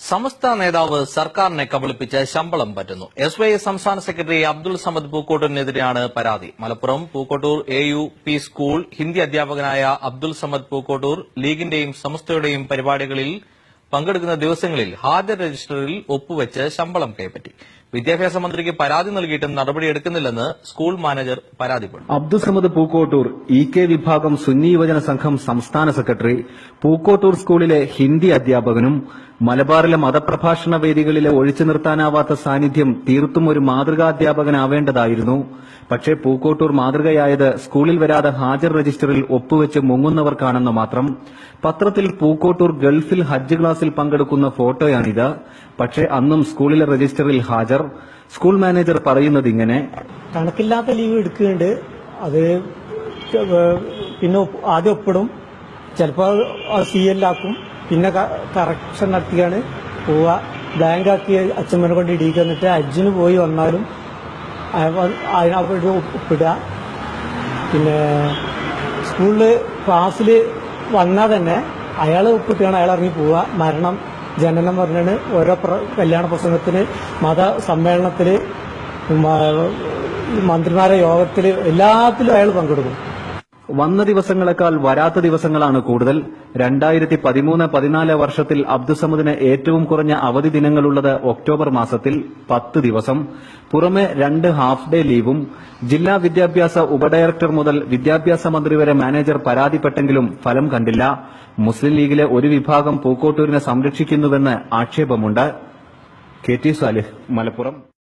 സമസ്ത നേതാവ് സർക്കാരിനെ കബളിപ്പിച്ച് ശമ്പളം പറ്റുന്നു. SYS സംസ്ഥാന സെക്രട്ടറി അബ്ദുൾ സമദ് പൂക്കോട്ടൂരിനെതിരെയാണ് പരാതി. മലപ്പുറം പൂക്കോട്ടൂർ AUP സ്കൂൾ ഹിന്ദി അധ്യാപകനായ അബ്ദുൾ സമദ് പൂക്കോട്ടൂർ ലീഗിന്റെയും സമസ്തയുടെയും പരിപാടികളിൽ പങ്കെടുക്കുന്ന ദിവസങ്ങളിൽ ഹാജർ രജിസ്റ്ററിൽ ഒപ്പുവെച്ച് ശമ്പളം കൈപ്പറ്റി. വിദ്യാഭ്യാസ മന്ത്രിക്ക് പരാതി നൽകിയിട്ടും നടപടിയെടുക്കുന്നില്ലെന്ന് സ്കൂൾ മാനേജർ പരാതിപ്പെട്ടു. അബ്ദുൾ സമദ് പൂക്കോട്ടൂർ EK വിഭാഗം സുന്നി യുവജന സംഘം സംസ്ഥാന സെക്രട്ടറി, പൂക്കോട്ടൂർ സ്കൂളിലെ ഹിന്ദി അധ്യാപകനും മലബാറിലെ മതപ്രഭാഷണ വേദികളിലെ ഒഴിച്ചു നിർത്താനാവാത്ത സാന്നിധ്യം തീർത്തും ഒരു മാതൃകാധ്യാപകനാവേണ്ടതായിരുന്നു. പക്ഷേ പൂക്കോട്ടൂർ മാതൃകയായത് സ്കൂളിൽ വരാതെ ഹാജർ രജിസ്റ്ററിൽ ഒപ്പുവെച്ച് മുങ്ങുന്നവർക്കാണെന്ന് മാത്രം. പത്രത്തിൽ പൂക്കോട്ടൂർ ഗൾഫിൽ ഹജ്ജ് ക്ലാസിൽ പങ്കെടുക്കുന്ന ഫോട്ടോയാണിത്. പക്ഷേ അന്നും സ്കൂളിലെ രജിസ്റ്ററിൽ ഹാജർ. സ്കൂൾ മാനേജർ പറയുന്നത് ഇങ്ങനെ: കണക്കില്ലാത്ത ലീവ് എടുക്കുന്നുണ്ട്. അത് പിന്നെ ആദ്യം ഒപ്പിടും, ചിലപ്പോൾ CL ആക്കും, പിന്നെ കറക്ഷൻ നടത്തിയാണ് പോവുക. ബാങ്കാക്കി അച്ഛമ്മനെ കൊണ്ട് ഇടിക്കുക. എന്നിട്ട് ഹജ്ജിന് പോയി വന്നാലും അതിനവിടെ ഒപ്പിടുക. പിന്നെ സ്കൂളിൽ ക്ലാസ്സിൽ വന്നാൽ തന്നെ അയാൾ ഒപ്പിട്ടാണ് അയാൾ ഇറങ്ങി പോവുക. മരണം, ജനനം പറഞ്ഞാണ് ഓരോ കല്യാണ പ്രസംഗത്തിന്, മത സമ്മേളനത്തിൽ, മന്ത്രിമാരുടെ യോഗത്തിൽ, എല്ലാത്തിലും അയാൾ പങ്കെടുക്കും. വന്ന ദിവസങ്ങളെക്കാൾ വരാത്ത ദിവസങ്ങളാണ് കൂടുതൽ. 2013-14 വർഷത്തിൽ അബ്ദുസമദിന് ഏറ്റവും കുറഞ്ഞ അവധി ദിനങ്ങളുള്ളത് ഒക്ടോബർ മാസത്തിൽ 10 ദിവസം. പുറമെ 2 ഹാഫ് ഡേ ലീവും. ജില്ലാ വിദ്യാഭ്യാസ ഉപഡയറക്ടർ മുതൽ വിദ്യാഭ്യാസ മന്ത്രി വരെ മാനേജർ പരാതിപ്പെട്ടെങ്കിലും ഫലം കണ്ടില്ല. മുസ്ലിം ലീഗിലെ ഒരു വിഭാഗം പൂക്കോട്ടൂരിനെ സംരക്ഷിക്കുന്നുവെന്ന് ആക്ഷേപമുണ്ട്. KT സാലിഹ്, മലപ്പുറം.